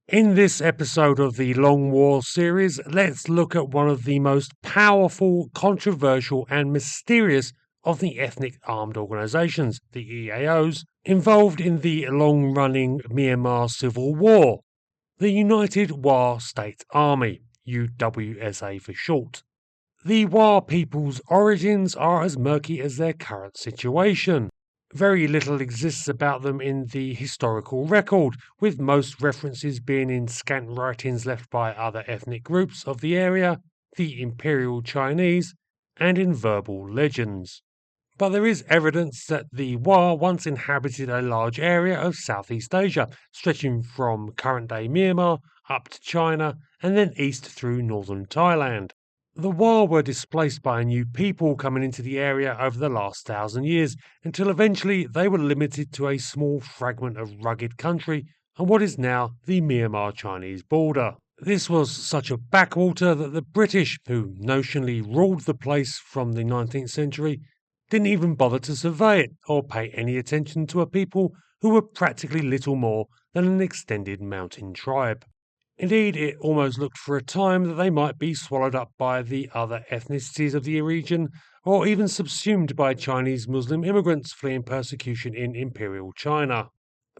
In this episode of the Long War series, let's look at one of the most powerful, controversial, and mysterious of the ethnic armed organizations, the EAOs, involved in the long-running Myanmar Civil War, the United Wa State Army, UWSA for short. The Wa people's origins are as murky as their current situation. Very little exists about them in the historical record, with most references being in scant writings left by other ethnic groups of the area, the Imperial Chinese, and in verbal legends. But there is evidence that the Wa once inhabited a large area of Southeast Asia, stretching from current-day Myanmar up to China and then east through northern Thailand. The Wa were displaced by a new people coming into the area over the last 1,000 years, until eventually they were limited to a small fragment of rugged country on what is now the Myanmar-Chinese border. This was such a backwater that the British, who notionally ruled the place from the 19th century, didn't even bother to survey it or pay any attention to a people who were practically little more than an extended mountain tribe. Indeed, it almost looked for a time that they might be swallowed up by the other ethnicities of the region, or even subsumed by Chinese Muslim immigrants fleeing persecution in Imperial China.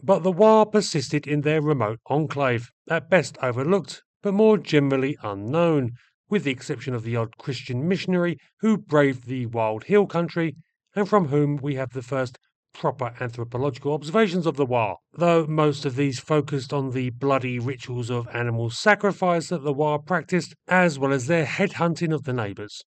But the Wa persisted in their remote enclave, at best overlooked, but more generally unknown, with the exception of the odd Christian missionary who braved the wild hill country, and from whom we have the first proper anthropological observations of the Wa, though most of these focused on the bloody rituals of animal sacrifice that the Wa practiced, as well as their headhunting of the neighbours.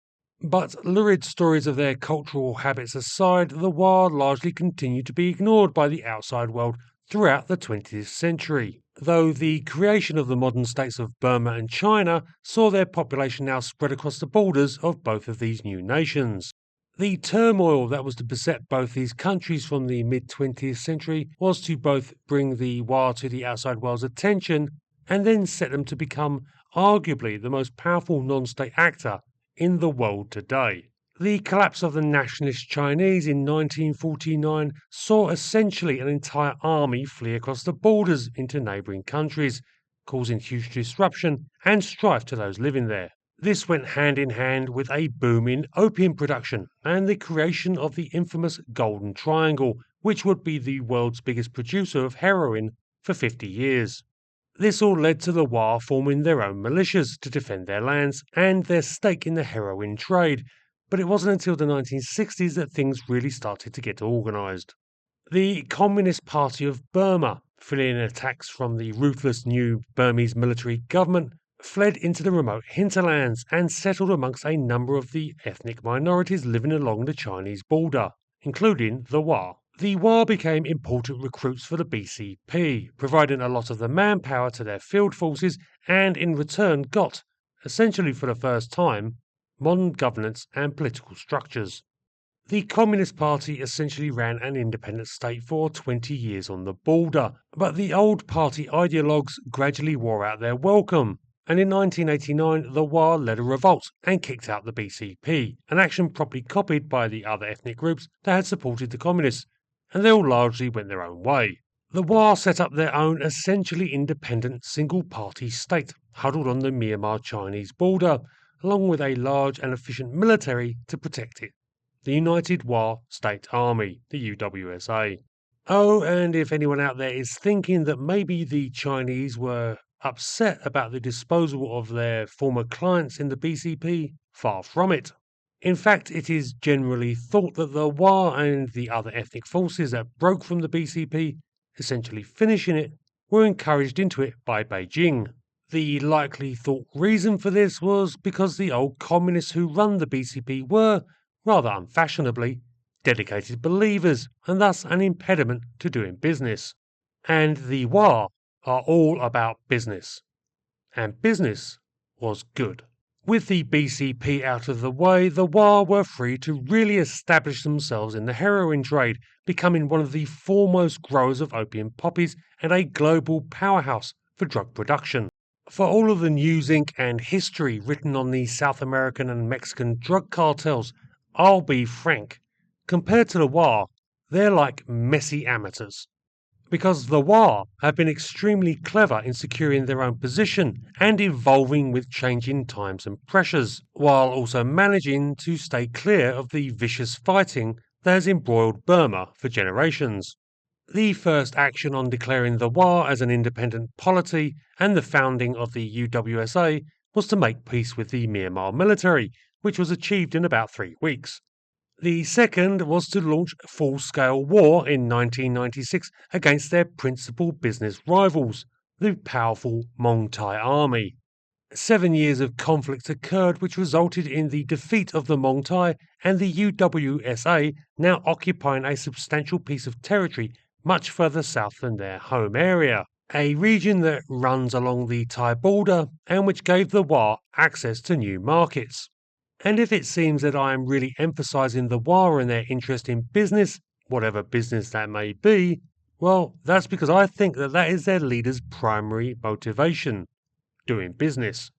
But lurid stories of their cultural habits aside, the Wa largely continued to be ignored by the outside world throughout the 20th century, though the creation of the modern states of Burma and China saw their population now spread across the borders of both of these new nations. The turmoil that was to beset both these countries from the mid-20th century was to both bring the Wa to the outside world's attention and then set them to become arguably the most powerful non-state actor in the world today. The collapse of the nationalist Chinese in 1949 saw essentially an entire army flee across the borders into neighbouring countries, causing huge disruption and strife to those living there. This went hand in hand with a boom in opium production and the creation of the infamous Golden Triangle, which would be the world's biggest producer of heroin for 50 years. This all led to the Wa forming their own militias to defend their lands and their stake in the heroin trade, but it wasn't until the 1960s that things really started to get organised. The Communist Party of Burma, fleeing attacks from the ruthless new Burmese military government, fled into the remote hinterlands and settled amongst a number of the ethnic minorities living along the Chinese border, including the Wa. The Wa became important recruits for the BCP, providing a lot of the manpower to their field forces and in return got, essentially for the first time, modern governance and political structures. The Communist Party essentially ran an independent state for 20 years on the border, but the old party ideologues gradually wore out their welcome, and in 1989 the Wa led a revolt and kicked out the BCP, an action promptly copied by the other ethnic groups that had supported the communists, and they all largely went their own way. The Wa set up their own essentially independent single-party state, huddled on the Myanmar Chinese border, along with a large and efficient military to protect it. The United Wa State Army, the UWSA. Oh, and if anyone out there is thinking that maybe the Chinese were upset about the disposal of their former clients in the BCP, far from it. In fact, it is generally thought that the Wa and the other ethnic forces that broke from the BCP, essentially finishing it, were encouraged into it by Beijing. The likely thought reason for this was because the old communists who run the BCP were, rather unfashionably, dedicated believers and thus an impediment to doing business. And the Wa are all about business. And business was good. With the BCP out of the way, the Wa were free to really establish themselves in the heroin trade, becoming one of the foremost growers of opium poppies and a global powerhouse for drug production. For all of the news ink and history written on the South American and Mexican drug cartels, I'll be frank, compared to the Wa, they're like messy amateurs. Because the Wa have been extremely clever in securing their own position and evolving with changing times and pressures, while also managing to stay clear of the vicious fighting that has embroiled Burma for generations. The first action on declaring the Wa as an independent polity and the founding of the UWSA was to make peace with the Myanmar military, which was achieved in about 3 weeks. The second was to launch full-scale war in 1996 against their principal business rivals, the powerful Mong Thai army. 7 years of conflict occurred, which resulted in the defeat of the Mong Thai and the UWSA now occupying a substantial piece of territory much further south than their home area, a region that runs along the Thai border and which gave the Wa access to new markets. And if it seems that I am really emphasizing the Wa and their interest in business, whatever business that may be, well, that's because I think that that is their leader's primary motivation: doing business.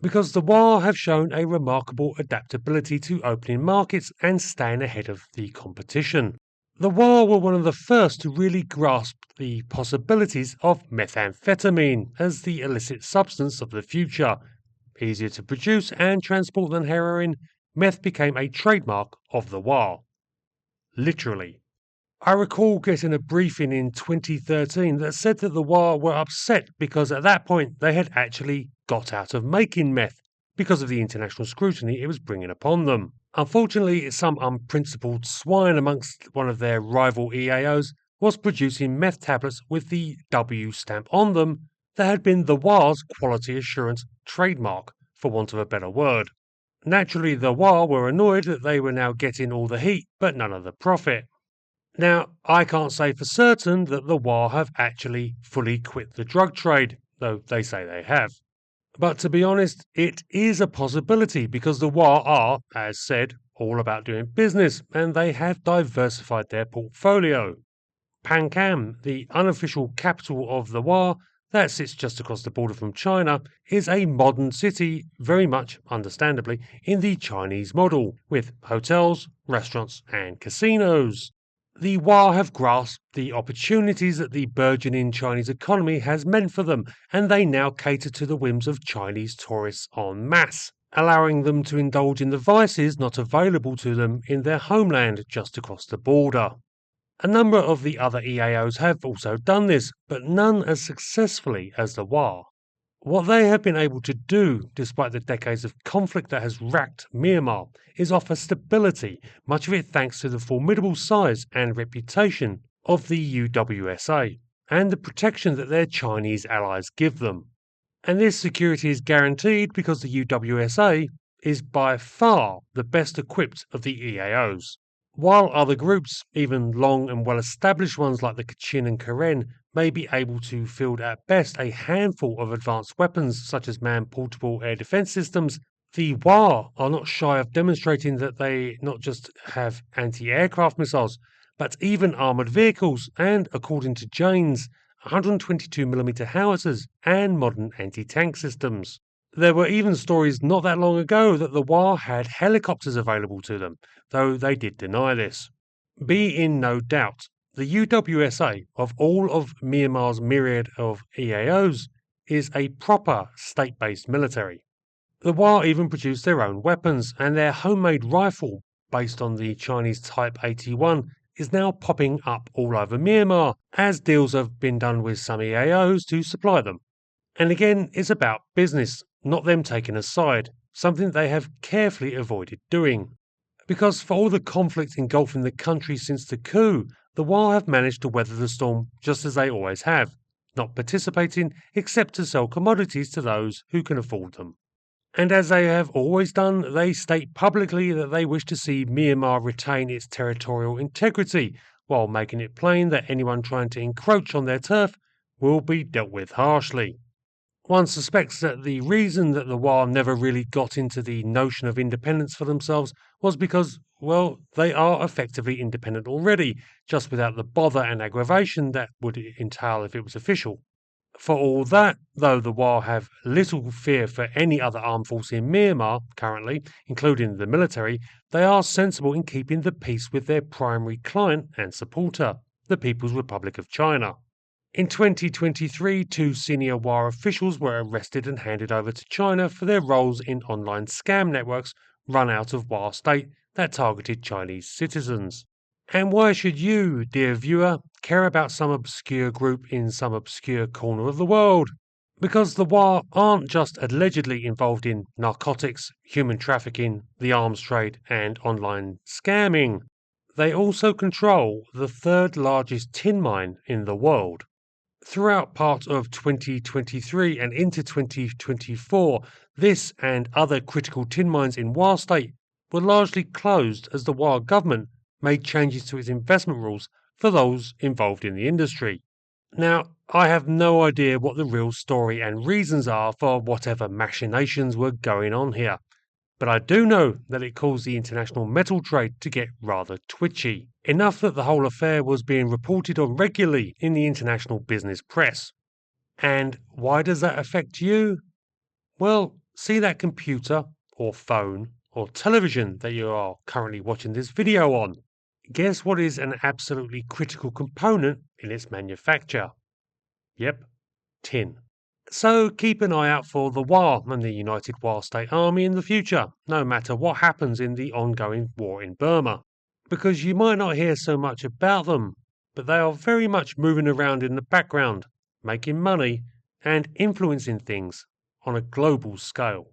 Because the Wa have shown a remarkable adaptability to opening markets and staying ahead of the competition. The Wa were one of the first to really grasp the possibilities of methamphetamine as the illicit substance of the future. Easier to produce and transport than heroin, meth became a trademark of the Wa. Literally. I recall getting a briefing in 2013 that said that the Wa were upset because at that point they had actually got out of making meth because of the international scrutiny it was bringing upon them. Unfortunately, some unprincipled swine amongst one of their rival EAOs was producing meth tablets with the W stamp on them that had been the Wa's quality assurance trademark, for want of a better word. Naturally, the Wa were annoyed that they were now getting all the heat but none of the profit. Now, I can't say for certain that the Wa have actually fully quit the drug trade, though they say they have. But to be honest, it is a possibility because the Wa are, as said, all about doing business and they have diversified their portfolio. Pankam, the unofficial capital of the Wa, that sits just across the border from China, is a modern city, very much, understandably, in the Chinese model, with hotels, restaurants, and casinos. The Wa have grasped the opportunities that the burgeoning Chinese economy has meant for them, and they now cater to the whims of Chinese tourists en masse, allowing them to indulge in the vices not available to them in their homeland just across the border. A number of the other EAOs have also done this, but none as successfully as the Wa. What they have been able to do, despite the decades of conflict that has racked Myanmar, is offer stability, much of it thanks to the formidable size and reputation of the UWSA, and the protection that their Chinese allies give them. And this security is guaranteed because the UWSA is by far the best equipped of the EAOs. While other groups, even long and well-established ones like the Kachin and Karen, may be able to field at best a handful of advanced weapons such as man-portable air defense systems, the Wa are not shy of demonstrating that they not just have anti-aircraft missiles, but even armoured vehicles and, according to Janes, 122mm howitzers and modern anti-tank systems. There were even stories not that long ago that the Wa had helicopters available to them, though they did deny this. Be in no doubt, the UWSA, of all of Myanmar's myriad of EAOs, is a proper state-based military. The Wa even produce their own weapons, and their homemade rifle, based on the Chinese Type 81, is now popping up all over Myanmar, as deals have been done with some EAOs to supply them. And again, it's about business, not them taking a side, something they have carefully avoided doing. Because for all the conflict engulfing the country since the coup, the Wa have managed to weather the storm just as they always have, not participating except to sell commodities to those who can afford them. And as they have always done, they state publicly that they wish to see Myanmar retain its territorial integrity, while making it plain that anyone trying to encroach on their turf will be dealt with harshly. One suspects that the reason that the Wa never really got into the notion of independence for themselves was because, well, they are effectively independent already, just without the bother and aggravation that would entail if it was official. For all that, though the Wa have little fear for any other armed force in Myanmar currently, including the military, they are sensible in keeping the peace with their primary client and supporter, the People's Republic of China. In 2023, two senior WA officials were arrested and handed over to China for their roles in online scam networks run out of WA state that targeted Chinese citizens. And why should you, dear viewer, care about some obscure group in some obscure corner of the world? Because the WA aren't just allegedly involved in narcotics, human trafficking, the arms trade, and online scamming. They also control the third largest tin mine in the world. Throughout part of 2023 and into 2024, this and other critical tin mines in WA state were largely closed as the WA government made changes to its investment rules for those involved in the industry. Now, I have no idea what the real story and reasons are for whatever machinations were going on here, but I do know that it caused the international metal trade to get rather twitchy, enough that the whole affair was being reported on regularly in the international business press. And why does that affect you? Well, see that computer, or phone, or television that you are currently watching this video on. Guess what is an absolutely critical component in its manufacture? Yep, tin. So keep an eye out for the WA and the United WA State Army in the future, no matter what happens in the ongoing war in Burma. Because you might not hear so much about them, but they are very much moving around in the background, making money and influencing things on a global scale.